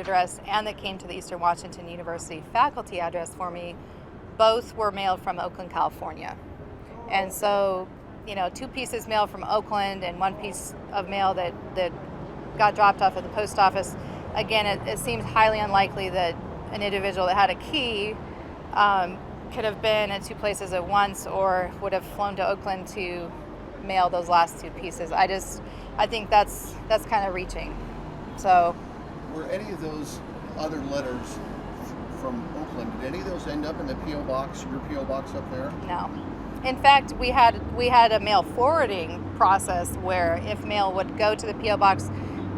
address and that came to the Eastern Washington University faculty address for me, both were mailed from Oakland, California. And so, 2 pieces mailed from Oakland and 1 piece of mail that got dropped off at the post office. Again, it seems highly unlikely that an individual that had a key could have been at 2 places at once or would have flown to Oakland to mail those last 2 pieces. I think that's kind of reaching. So, were any of those other letters from Oakland, did any of those end up in the P.O. box, your P.O. box up there? No. In fact, we had a mail forwarding process where if mail would go to the P.O. box,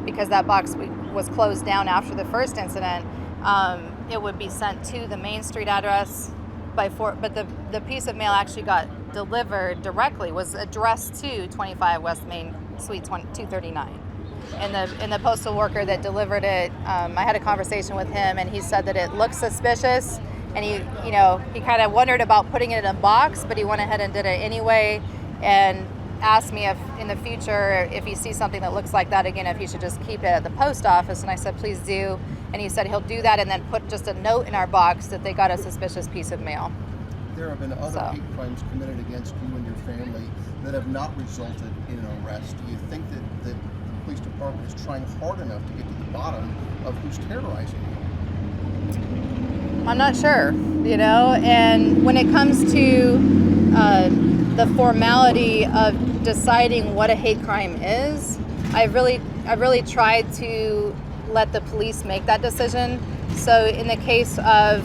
because that box was closed down after the first incident, it would be sent to the Main Street address but the piece of mail actually got delivered directly, was addressed to 25 West Main Suite 239. And the postal worker that delivered it, I had a conversation with him, and he said that it looked suspicious, and he kind of wondered about putting it in a box, but he went ahead and did it anyway, and asked me if in the future, if he sees something that looks like that again, if he should just keep it at the post office. And I said, please do. And he said he'll do that and then put just a note in our box that they got a suspicious piece of mail. There have been other hate crimes committed against you and your family that have not resulted in an arrest. Do you think that the police department is trying hard enough to get to the bottom of who's terrorizing you? I'm not sure, and when it comes to the formality of deciding what a hate crime is, I really tried to let the police make that decision. So in the case of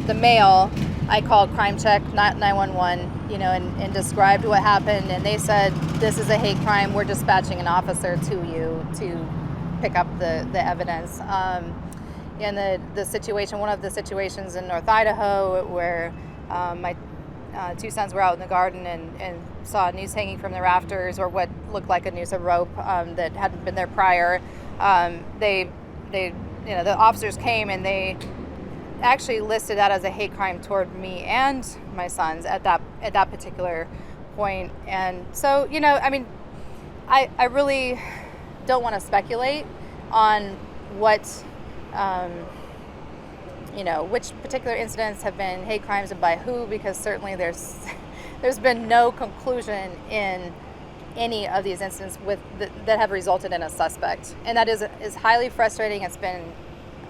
the mail, I called Crime Check 911, and described what happened, and they said, this is a hate crime, we're dispatching an officer to you to pick up the evidence. In the situation, one of the situations in North Idaho where my 2 sons were out in the garden and saw a noose hanging from the rafters, or what looked like a noose of rope that hadn't been there prior. The officers came and they actually listed that as a hate crime toward me and my sons at that particular point. And so, I really don't want to speculate on what which particular incidents have been hate crimes and by who, because certainly there's been no conclusion in any of these incidents that have resulted in a suspect, and that is highly frustrating. It's been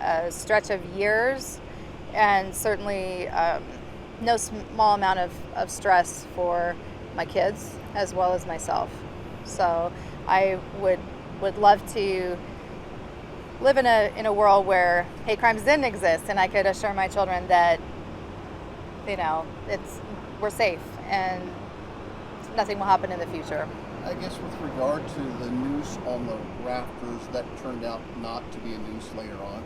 a stretch of years, and certainly no small amount of stress for my kids as well as myself. So I would love to live in a world where hate crimes didn't exist, and I could assure my children that we're safe and nothing will happen in the future. I guess with regard to the noose on the rafters, that turned out not to be a noose later on.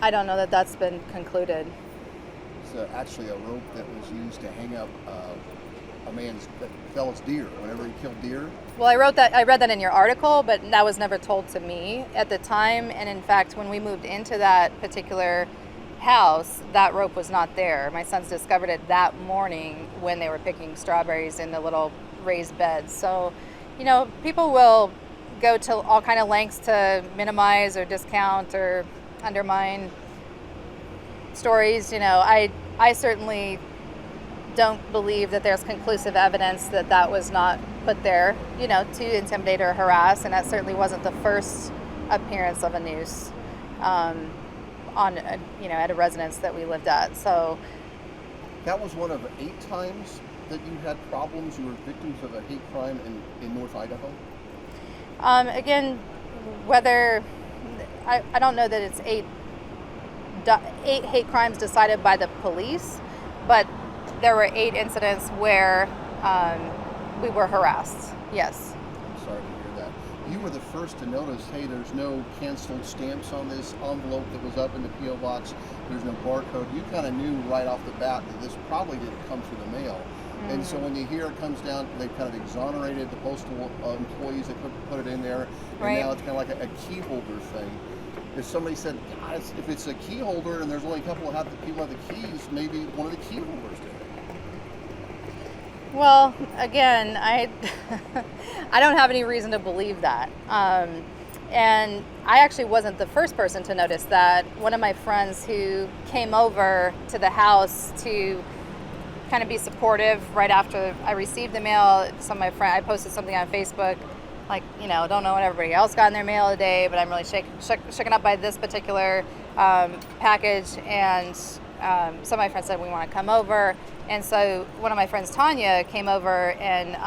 I don't know that that's been concluded. It's actually a rope that was used to hang up a fella's deer whenever he killed deer. Well, I read that in your article, but that was never told to me at the time. And in fact, when we moved into that particular house, that rope was not there. My sons discovered it that morning when they were picking strawberries in the little raised beds. So, people will go to all kind of lengths to minimize or discount or undermine stories. I certainly don't believe that there's conclusive evidence that was not put there, to intimidate or harass, and that certainly wasn't the first appearance of a noose at a residence that we lived at. So that was one of 8 times that you had problems. You were victims of a hate crime in North Idaho. Again, whether I don't know that it's 8 hate crimes decided by the police, but there were 8 incidents where we were harassed. Yes. I'm sorry to hear that. You were the first to notice, hey, there's no canceled stamps on this envelope that was up in the P.O. box. There's no barcode. You kind of knew right off the bat that this probably didn't come through the mail. Mm-hmm. And so when you hear it comes down, they've kind of exonerated the postal employees that put it in there. And right. Now it's kind of like a key holder thing. If somebody said, if it's a key holder and there's only a couple of people have the keys, maybe one of the key holders did it. Well, again, I don't have any reason to believe that. And I actually wasn't the first person to notice that. One of my friends who came over to the house to kind of be supportive right after I received the mail, I posted something on Facebook, like, don't know what everybody else got in their mail today, but I'm really shaken up by this particular package. And some of my friends said, we want to come over. And so one of my friends, Tanya, came over, and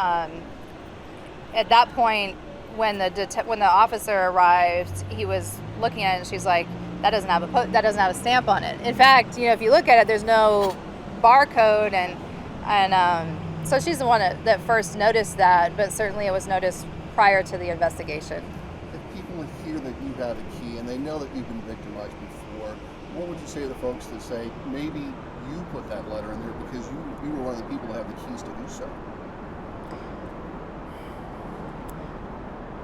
at that point, when the officer arrived, he was looking at it, and she's like, that doesn't have a stamp on it. In fact, if you look at it, there's no barcode, and so she's the one that first noticed that, but certainly it was noticed prior to the investigation. If people hear that you have a key and they know that you've been victimized before, what would you say to the folks that say maybe you put that letter in there because you were one of the people that have the keys to do so?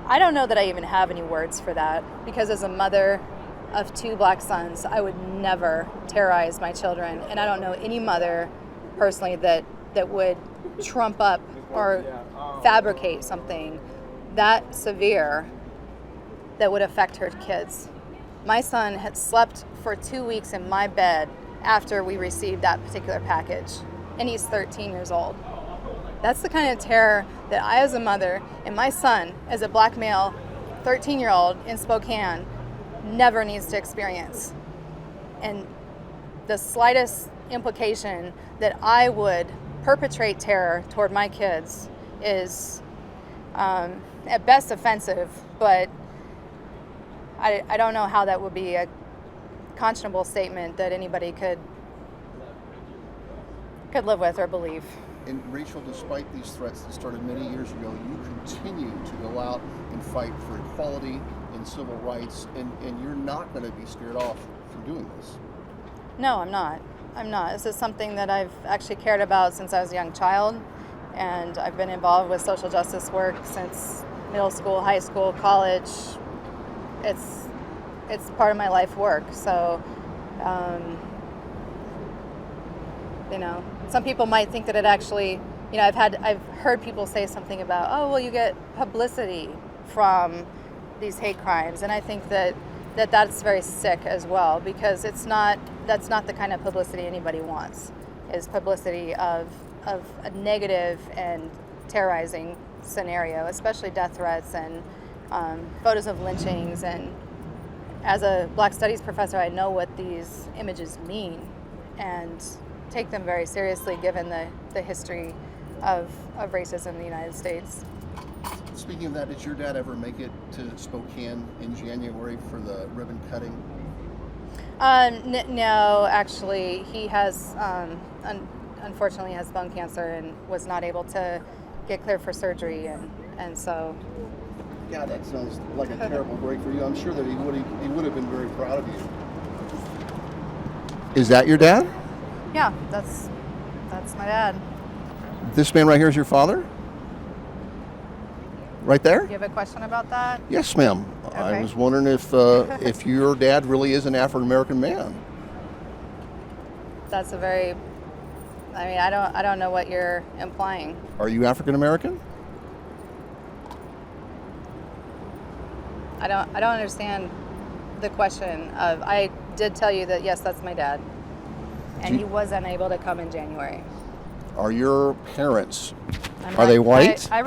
I don't know that I even have any words for that, because as a mother of 2 black sons, I would never terrorize my children, and I don't know any mother personally that would trump up or fabricate something that severe that would affect her kids. My son had slept for 2 weeks in my bed after we received that particular package, and he's 13 years old. That's the kind of terror that I, as a mother, and my son, as a black male, 13-year-old in Spokane, never needs to experience. And the slightest implication that I would perpetrate terror toward my kids is at best offensive, but I don't know how that would be a conscionable statement that anybody could live with or believe. And Rachel, despite these threats that started many years ago, you continue to go out and fight for equality and civil rights, and you're not going to be scared off from doing this. No, I'm not. This is something that I've actually cared about since I was a young child, and I've been involved with social justice work since middle school, high school, college. It's part of my life work. So, some people might think that it actually, I've heard people say something about, oh, well, you get publicity from these hate crimes, and I think that's very sick as well, because that's not the kind of publicity anybody wants, is publicity of a negative and terrorizing scenario, especially death threats and photos of lynchings. And as a Black Studies professor, I know what these images mean and take them very seriously, given the history of racism in the United States. Speaking of that, did your dad ever make it to Spokane in January for the ribbon cutting? No, actually, he has unfortunately has bone cancer and was not able to get cleared for surgery, and so. God, that sounds like a terrible break for you. I'm sure that he would have been very proud of you. Is that your dad? Yeah, that's my dad. This man right here is your father? Right there? Do you have a question about that? Yes, ma'am. Okay. I was wondering if your dad really is an African American man. That's I don't know what you're implying. Are you African American? I don't understand the question of. I did tell you that yes, that's my dad, and he was unable to come in January. Are your parents? Are they white? I